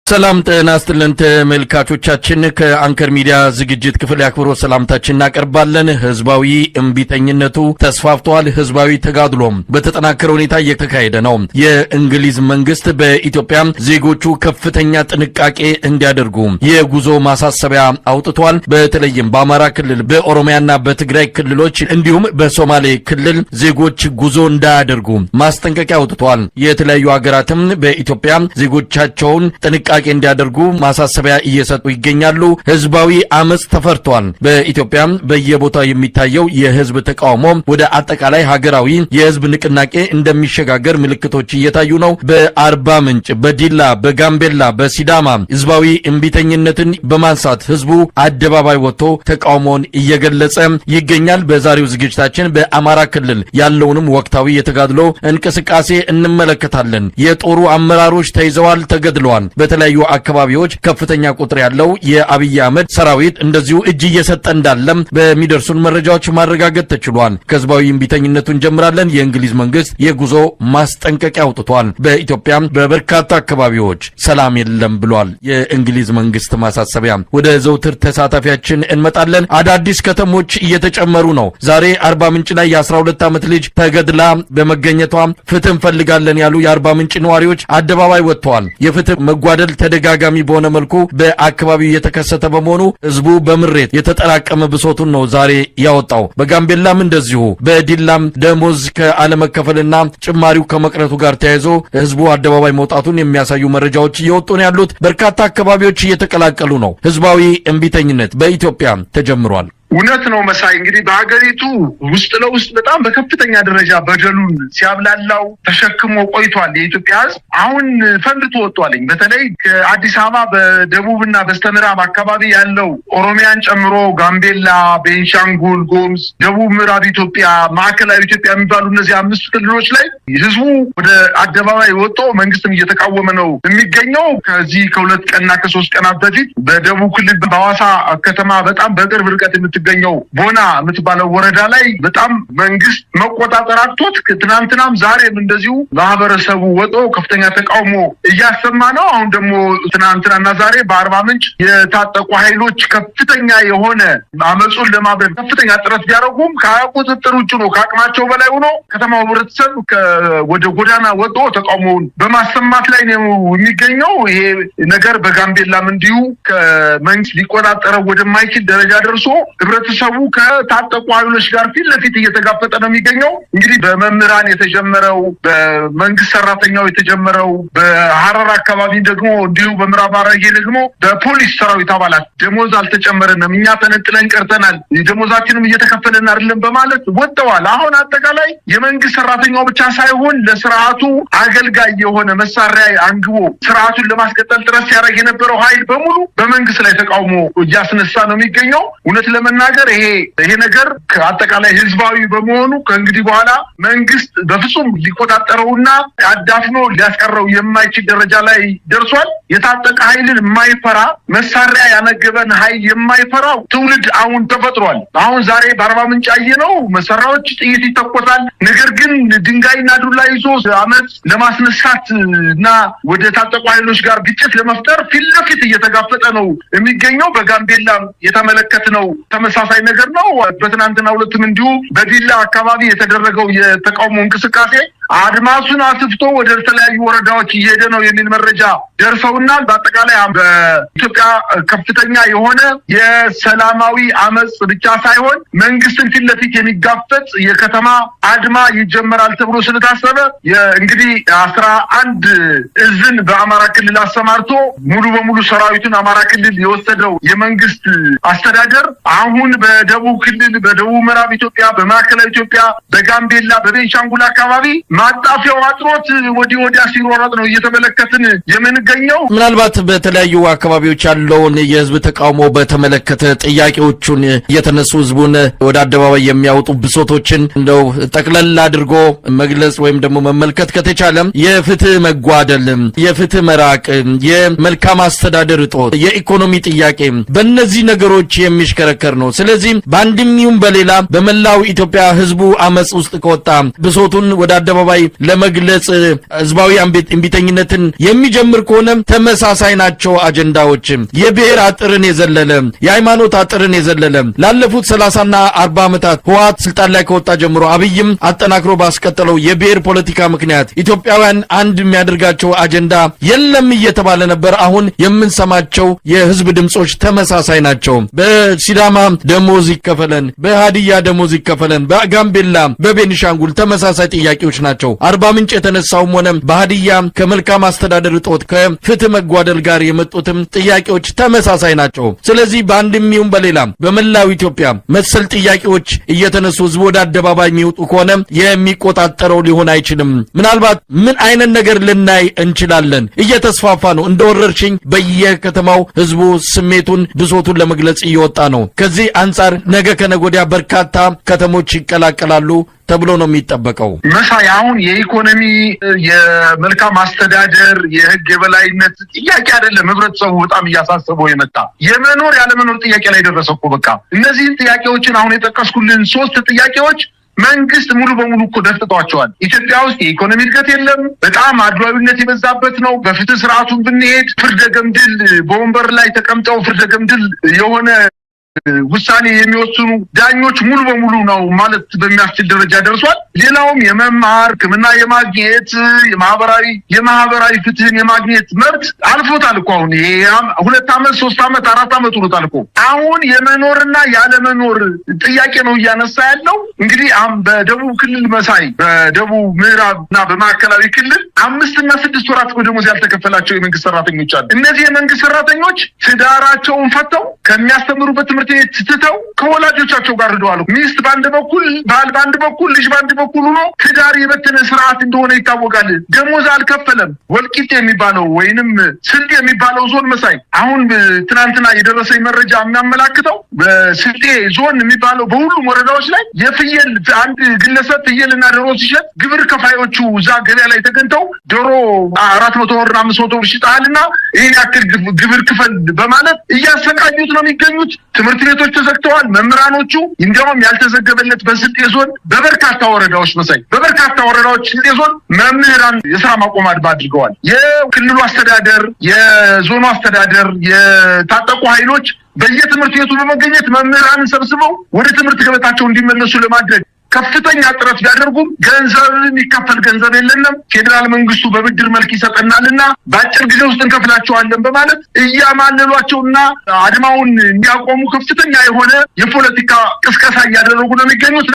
ሰላም ጤና ይስጥልን ተመልካቾቻችን ከአንከር ሚዲያ ዝግጅት ክፍል ያክብሮ ሰላምታችን እናቀርባለን። ህዝባዊ እምቢተኝነቱ ተስፋፍቷል። ህዝባዊ ተጋድሎም በተጠናከረ ሁኔታ እየተካሄደ ነው። የእንግሊዝ መንግስት በኢትዮጵያ ዜጎቹ ከፍተኛ ጥንቃቄ እንዲያደርጉ የጉዞ ማሳሰቢያ አውጥቷል። በተለይም በአማራ ክልል፣ በኦሮሚያና በትግራይ ክልሎች እንዲሁም በሶማሌ ክልል ዜጎች ጉዞ እንዳያደርጉ ማስጠንቀቂያ አውጥቷል። የተለያዩ ሀገራትም በኢትዮጵያ ዜጎቻቸውን ጥንቃቄ እንዲያደርጉ ማሳሰቢያ እየሰጡ ይገኛሉ። ህዝባዊ አመጽ ተፈርቷል። በኢትዮጵያ በየቦታው የሚታየው የህዝብ ተቃውሞ ወደ አጠቃላይ ሀገራዊ የህዝብ ንቅናቄ እንደሚሸጋገር ምልክቶች እየታዩ ነው። በአርባ ምንጭ፣ በዲላ፣ በጋምቤላ፣ በሲዳማ ህዝባዊ እምቢተኝነትን በማንሳት ህዝቡ አደባባይ ወጥቶ ተቃውሞን እየገለጸ ይገኛል። በዛሬው ዝግጅታችን በአማራ ክልል ያለውንም ወቅታዊ የተጋድሎ እንቅስቃሴ እንመለከታለን። የጦሩ አመራሮች ተይዘዋል፣ ተገድለዋል። በተለያዩ አካባቢዎች ከፍተኛ ቁጥር ያለው የአብይ አህመድ ሰራዊት እንደዚሁ እጅ እየሰጠ እንዳለም በሚደርሱን መረጃዎች ማረጋገጥ ተችሏል። ከህዝባዊ እምቢተኝነቱ እንጀምራለን። የእንግሊዝ መንግስት የጉዞ ማስጠንቀቂያ አውጥቷል። በኢትዮጵያ በበርካታ አካባቢዎች ሰላም የለም ብሏል። የእንግሊዝ መንግስት ማሳሰቢያ። ወደ ዘውትር ተሳታፊያችን እንመጣለን። አዳዲስ ከተሞች እየተጨመሩ ነው። ዛሬ አርባ ምንጭ ላይ የ12 ዓመት ልጅ ተገድላ በመገኘቷ ፍትህ እንፈልጋለን ያሉ የአርባ ምንጭ ነዋሪዎች አደባባይ ወጥተዋል። የፍትህ መጓደል ተደጋጋሚ በሆነ መልኩ በአካባቢው የተከሰተ በመሆኑ ህዝቡ በምሬት የተጠራቀመ ብሶቱን ነው ዛሬ ያወጣው። በጋምቤላም እንደዚሁ፣ በዲላም ደሞዝ ከአለመከፈልና ጭማሪው ከመቅረቱ ጋር ተያይዞ ህዝቡ አደባባይ መውጣቱን የሚያሳዩ መረጃዎች እየወጡ ነው ያሉት። በርካታ አካባቢዎች እየተቀላቀሉ ነው። ህዝባዊ እምቢተኝነት በኢትዮጵያ ተጀምሯል። እውነት ነው መሳይ። እንግዲህ በሀገሪቱ ውስጥ ለውስጥ በጣም በከፍተኛ ደረጃ በደሉን ሲያብላላው ተሸክሞ ቆይቷል የኢትዮጵያ ህዝብ። አሁን ፈንድቶ ወጥቷልኝ። በተለይ ከአዲስ አበባ በደቡብና በስተምዕራብ አካባቢ ያለው ኦሮሚያን ጨምሮ ጋምቤላ፣ ቤንሻንጉል ጉሙዝ፣ ደቡብ ምዕራብ ኢትዮጵያ፣ ማዕከላዊ ኢትዮጵያ የሚባሉ እነዚህ 5 ክልሎች ላይ ህዝቡ ወደ አደባባይ ወጥቶ መንግስትን እየተቃወመ ነው የሚገኘው። ከዚህ ከ2 ቀንና ከ3 ቀናት በፊት በደቡብ ክልል በሐዋሳ ከተማ በጣም በቅርብ ርቀት ገኘው ቦና የምትባለው ወረዳ ላይ በጣም መንግስት መቆጣጠር አቅቶት ትናንትናም ዛሬም እንደዚሁ ማህበረሰቡ ወጦ ከፍተኛ ተቃውሞ እያሰማ ነው። አሁን ደግሞ ትናንትናና ዛሬ በአርባ ምንጭ የታጠቁ ኃይሎች ከፍተኛ የሆነ አመጹን ለማብረድ ከፍተኛ ጥረት ቢያደርጉም ከቁጥጥር ውጭ ነው፣ ከአቅማቸው በላይ ሆኖ ከተማው ህብረተሰብ ወደ ጎዳና ወጦ ተቃውሞውን በማሰማት ላይ ነው የሚገኘው። ይሄ ነገር በጋምቤላም እንዲሁ ከመንግስት ሊቆጣጠረው ወደማይችል ደረጃ ደርሶ ህብረተሰቡ ከታጠቁ ኃይሎች ጋር ፊት ለፊት እየተጋፈጠ ነው የሚገኘው። እንግዲህ በመምህራን የተጀመረው፣ በመንግስት ሰራተኛው የተጀመረው፣ በሐረር አካባቢ ደግሞ እንዲሁ በምዕራብ ሐረርጌ ደግሞ በፖሊስ ሰራዊት አባላት ደሞዝ አልተጨመረንም፣ እኛ ተነጥለን ቀርተናል፣ ደሞዛችንም እየተከፈለን አይደለም በማለት ወጥተዋል። አሁን አጠቃላይ የመንግስት ሰራተኛው ብቻ ሳይሆን ለስርዓቱ አገልጋይ የሆነ መሳሪያ አንግቦ ስርዓቱን ለማስቀጠል ጥረት ሲያደርግ የነበረው ኃይል በሙሉ በመንግስት ላይ ተቃውሞ እያስነሳ ነው የሚገኘው። እውነት ለመናገር ይሄ ነገር አጠቃላይ ህዝባዊ በመሆኑ ከእንግዲህ በኋላ መንግስት በፍጹም ሊቆጣጠረውና አዳፍኖ ሊያስቀረው የማይችል ደረጃ ላይ ደርሷል። የታጠቀ ኃይልን የማይፈራ መሳሪያ ያነገበን ኃይል የማይፈራው ትውልድ አሁን ተፈጥሯል። አሁን ዛሬ በአርባ ምንጭ ያየነው መሳሪያዎች፣ ጥይት ይተኮሳል። ነገር ግን ድንጋይና ዱላ ይዞ አመጽ ለማስነሳት እና ወደ ታጠቁ ኃይሎች ጋር ግጭት ለመፍጠር ፊት ለፊት እየተጋፈጠ ነው የሚገኘው። በጋምቤላ የተመለከትነው ተመሳሳይ ነገር ነው። በትናንትና ሁለቱም እንዲሁ በዲላ አካባቢ የተደረገው የተቃውሞ እንቅስቃሴ አድማሱን አስፍቶ ወደ ተለያዩ ወረዳዎች እየሄደ ነው የሚል መረጃ ደርሰውናል። በአጠቃላይ በኢትዮጵያ ከፍተኛ የሆነ የሰላማዊ አመጽ ብቻ ሳይሆን መንግስትን ፊት ለፊት የሚጋፈጥ የከተማ አድማ ይጀመራል ተብሎ ስለታሰበ እንግዲህ 11 እዝን በአማራ ክልል አሰማርቶ ሙሉ በሙሉ ሰራዊቱን አማራ ክልል የወሰደው የመንግስት አስተዳደር አሁን በደቡብ ክልል፣ በደቡብ ምዕራብ ኢትዮጵያ፣ በማዕከላዊ ኢትዮጵያ፣ በጋምቤላ፣ በቤንሻንጉል አካባቢ ማጣፊያው አጥሮት ወዲያ ሲሮረጥ ነው እየተመለከትን የምንገኘው። ምናልባት በተለያዩ አካባቢዎች ያለውን የህዝብ ተቃውሞ በተመለከተ ጥያቄዎቹን እየተነሱ ህዝቡን ወደ አደባባይ የሚያወጡ ብሶቶችን እንደው ጠቅለል አድርጎ መግለጽ ወይም ደግሞ መመልከት ከተቻለም የፍትህ መጓደል፣ የፍትህ መራቅ፣ የመልካም አስተዳደር እጦት፣ የኢኮኖሚ ጥያቄ በእነዚህ ነገሮች የሚሽከረከር ነው። ስለዚህ በአንድም ይሁን በሌላ በመላው ኢትዮጵያ ህዝቡ አመጽ ውስጥ ከወጣ ብሶቱን ወደ አደባባይ በአደባባይ ለመግለጽ ህዝባዊ እምቢተኝነትን የሚጀምር ከሆነ ተመሳሳይ ናቸው አጀንዳዎች። የብሔር አጥርን የዘለለ የሃይማኖት አጥርን የዘለለ ላለፉት 30ና 40 ዓመታት ህወሓት ስልጣን ላይ ከወጣ ጀምሮ አብይም አጠናክሮ ባስቀጠለው የብሔር ፖለቲካ ምክንያት ኢትዮጵያውያን አንድ የሚያደርጋቸው አጀንዳ የለም እየተባለ ነበር። አሁን የምንሰማቸው የህዝብ ድምጾች ተመሳሳይ ናቸው። በሲዳማ ደሞዝ ይከፈለን፣ በሃዲያ ደሞዝ ይከፈለን፣ በጋምቤላ በቤኒሻንጉል ተመሳሳይ ጥያቄዎች ናቸው። አርባ ምንጭ የተነሳውም ሆነ በሃዲያ ከመልካም አስተዳደር እጦት ከፍትህ መጓደል ጋር የመጡትም ጥያቄዎች ተመሳሳይ ናቸው። ስለዚህ በአንድም ይሁን በሌላ በመላው ኢትዮጵያ መሰል ጥያቄዎች እየተነሱ ህዝብ ወደ አደባባይ የሚወጡ ከሆነ የሚቆጣጠረው ሊሆን አይችልም። ምናልባት ምን አይነት ነገር ልናይ እንችላለን? እየተስፋፋ ነው። እንደ ወረርሽኝ በየከተማው ህዝቡ ስሜቱን ብሶቱን ለመግለጽ እየወጣ ነው። ከዚህ አንጻር ነገ ከነገ ወዲያ በርካታ ከተሞች ይቀላቀላሉ ተብሎ ነው የሚጠበቀው። መሳይ አሁን የኢኮኖሚ የመልካም አስተዳደር የህግ የበላይነት ጥያቄ አይደለም ህብረተሰቡ በጣም እያሳሰበው የመጣ የመኖር ያለመኖር ጥያቄ ላይ ደረሰ እኮ። በቃ እነዚህን ጥያቄዎችን አሁን የጠቀስኩልን 3 ጥያቄዎች መንግስት ሙሉ በሙሉ እኮ ደፍጥጧቸዋል። ኢትዮጵያ ውስጥ የኢኮኖሚ እድገት የለም። በጣም አድሏዊነት የበዛበት ነው። በፍትህ ስርዓቱን ብንሄድ ፍርደ ገምድል በወንበር ላይ ተቀምጠው ፍርደ ገምድል የሆነ ውሳኔ የሚወስኑ ዳኞች ሙሉ በሙሉ ነው ማለት በሚያስችል ደረጃ ደርሷል። ሌላውም የመማር ሕክምና የማግኘት የማህበራዊ ፍትህን የማግኘት መብት አልፎታል እኮ። አሁን ይሄ 2 ዓመት 3 ዓመት 4 ዓመት ሆኖታል እኮ። አሁን የመኖርና ያለመኖር ጥያቄ ነው እያነሳ ያለው። እንግዲህ በደቡብ ክልል መሳይ በደቡብ ምዕራብና በማዕከላዊ ክልል 5 እና 6 ወራት ደሞዝ ያልተከፈላቸው የመንግስት ሰራተኞች አሉ። እነዚህ የመንግስት ሰራተኞች ትዳራቸውን ፈተው ከሚያስተምሩበት ትምህርት ቤት ትተው ከወላጆቻቸው ጋር ሄደዋል። ሚስት በአንድ በኩል ባል በአንድ በኩል ልጅ በአንድ በኩል ሆኖ ትዳር የበተነ ስርዓት እንደሆነ ይታወቃል። ደሞዝ አልከፈለም። ወልቂጤ የሚባለው ወይንም ስልጤ የሚባለው ዞን መሳይ አሁን ትናንትና የደረሰኝ መረጃ የሚያመላክተው በስልጤ ዞን የሚባለው በሁሉም ወረዳዎች ላይ የፍየል አንድ ግለሰብ ፍየልና ዶሮ ሲሸጥ ግብር ከፋዮቹ እዛ ገበያ ላይ ተገኝተው ዶሮ 400 ብር 500 ብር ሽጣልና ይሄን ያክል ግብር ክፈል በማለት እያሰቃዩት ነው የሚገኙት። ትምህርት ቤቶች ተዘግተዋል። መምህራኖቹ እንዲያውም ያልተዘገበለት በስልጤ ዞን በበርካታ ወረዳዎች መሳይ በበርካታ ወረዳዎች ስልጤ ዞን መምህራን የስራ ማቆም አድማ አድርገዋል። የክልሉ አስተዳደር የዞኑ አስተዳደር የታጠቁ ኃይሎች በየትምህርት ቤቱ በመገኘት መምህራንን ሰብስበው ወደ ትምህርት ገበታቸው እንዲመለሱ ለማድረግ ከፍተኛ ጥረት ቢያደርጉም ገንዘብ የሚከፈል ገንዘብ የለንም፣ ፌዴራል መንግስቱ በብድር መልክ ይሰጠናልና በአጭር ጊዜ ውስጥ እንከፍላቸዋለን በማለት እያማለሏቸውና አድማውን እንዲያቆሙ ከፍተኛ የሆነ የፖለቲካ ቅስቀሳ እያደረጉ ነው የሚገኙት።